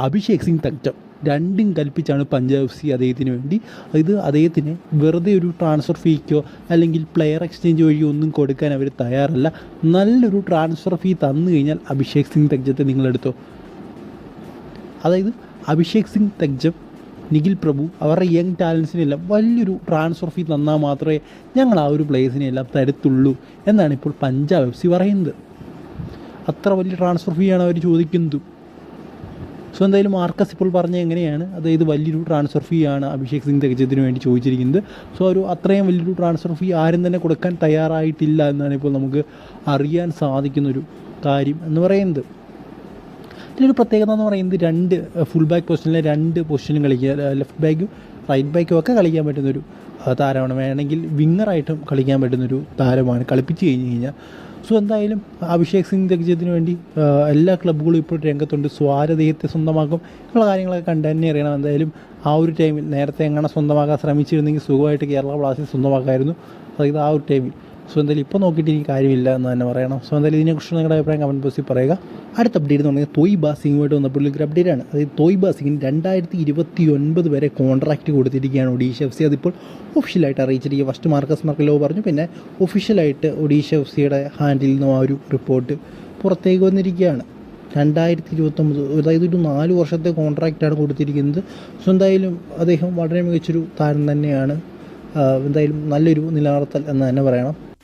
അഭിഷേക് സിംഗ് തക്ചം രണ്ടും കൽപ്പിച്ചാണ് Punjab F C അദ്ദേഹത്തിന് വേണ്ടി അദ്ദേഹത്തിന് വെറുതെ ഒരു ട്രാൻസ്ഫർ ഫീക്കോ അല്ലെങ്കിൽ പ്ലെയർ എക്സ്ചേഞ്ച് വഴിയോ ഒന്നും കൊടുക്കാൻ അവർ തയ്യാറല്ല. നല്ലൊരു ട്രാൻസ്ഫർ ഫീ തന്നു കഴിഞ്ഞാൽ അഭിഷേക് സിംഗ് തക്ചത്തെ നിങ്ങളെടുത്തോ. അതായത് അഭിഷേക് സിംഗ് തക്ചം, നിഖിൽ പ്രഭു അവരുടെ യങ് ടാലൻസിനെല്ലാം വലിയൊരു ട്രാൻസ്ഫർ ഫീ തന്നാൽ മാത്രമേ ഞങ്ങൾ ആ ഒരു പ്ലേയേഴ്സിനെ എല്ലാം തരത്തുള്ളൂ എന്നാണ് ഇപ്പോൾ പഞ്ചാബ് എഫ് സി പറയുന്നത്. അത്ര വലിയ ട്രാൻസ്ഫർ ഫീ ആണ് അവർ ചോദിക്കുന്നത്. സോ എന്തായാലും മാർക്കസ് ഇപ്പോൾ പറഞ്ഞ എങ്ങനെയാണ്, അതായത് വലിയൊരു ട്രാൻസ്ഫർ ഫീ ആണ് അഭിഷേക് സിംഗ് തക്ചത്തിന് വേണ്ടി ചോദിച്ചിരിക്കുന്നത്. സോ അത്രയും വലിയൊരു ട്രാൻസ്ഫർ ഫീ ആരും തന്നെ കൊടുക്കാൻ തയ്യാറായിട്ടില്ല എന്നാണ് ഇപ്പോൾ നമുക്ക് അറിയാൻ സാധിക്കുന്നൊരു കാര്യം എന്ന് പറയുന്നത്. ഇതിലൊരു പ്രത്യേകത എന്ന് പറയുന്നത് 2 ഫുൾ ബാക്ക് പൊസിഷനിലെ 2 പൊസിഷനും കളിക്കുക, ലെഫ്റ്റ് ബാക്കും റൈറ്റ് ബാക്കും ഒക്കെ കളിക്കാൻ പറ്റുന്നൊരു താരമാണ്. വേണമെങ്കിൽ വിങ്ങറായിട്ടും കളിക്കാൻ പറ്റുന്നൊരു താരമാണ് കളിപ്പിച്ച് കഴിഞ്ഞ് കഴിഞ്ഞാൽ. സോ എന്തായാലും അഭിഷേക് സിംഗ് തക്ചത്തിന് വേണ്ടി എല്ലാ ക്ലബ്ബുകളും ഇപ്പോൾ രംഗത്തുണ്ട്. സ്വാരദേഹത്തെ സ്വന്തമാക്കും എന്നുള്ള കാര്യങ്ങളൊക്കെ കണ്ടു തന്നെ അറിയണം. എന്തായാലും ആ ഒരു ടൈമിൽ നേരത്തെ എങ്ങനെ സ്വന്തമാക്കാൻ ശ്രമിച്ചിരുന്നെങ്കിൽ സുഖമായിട്ട് കേരള ബ്ലാസ്റ്റേഴ്സ് സ്വന്തമാക്കായിരുന്നു, അതായത് ആ ഒരു ടൈമിൽ. സോ എന്തായാലും ഇപ്പോൾ നോക്കിയിട്ട് എനിക്ക് കാര്യമില്ല എന്ന് തന്നെ പറയണം. സോ എന്തായാലും ഇതിനെക്കുറിച്ച് നിങ്ങളുടെ അഭിപ്രായം കമൻറ്റ് ബോക്സിൽ പറയുക. അടുത്ത അപ്ഡേറ്റ് എന്ന് പറഞ്ഞാൽ തോയിബ സിംഗുമായിട്ട് വന്നപ്പോൾ ഒരു അപ്ഡേറ്റ് ആണ്. അതായത് തോയിബ സിംഗിന് 2029 വരെ കോൺട്രാക്റ്റ് കൊടുത്തിരിക്കുകയാണ് ഒഡീഷ എഫ് സി. അതിപ്പോൾ ഒഫീഷ്യലായിട്ട് അറിയിച്ചിരിക്കുക. ഫസ്റ്റ് മാർക്കസ് മർക്കലോ പറഞ്ഞു, പിന്നെ ഒഫീഷ്യലായിട്ട് ഒഡീഷ എഫ് സിയുടെ ഹാൻഡിൽ നിന്നും ആ ഒരു റിപ്പോർട്ട് പുറത്തേക്ക് വന്നിരിക്കുകയാണ്. 2029, അതായത് ഒരു 4 വർഷത്തെ കോൺട്രാക്റ്റാണ് കൊടുത്തിരിക്കുന്നത്. സോ എന്തായാലും അദ്ദേഹം വളരെ മികച്ചൊരു താരം തന്നെയാണ്. എന്തായാലും നല്ലൊരു നിലനിർത്തൽ എന്ന് തന്നെ പറയണം.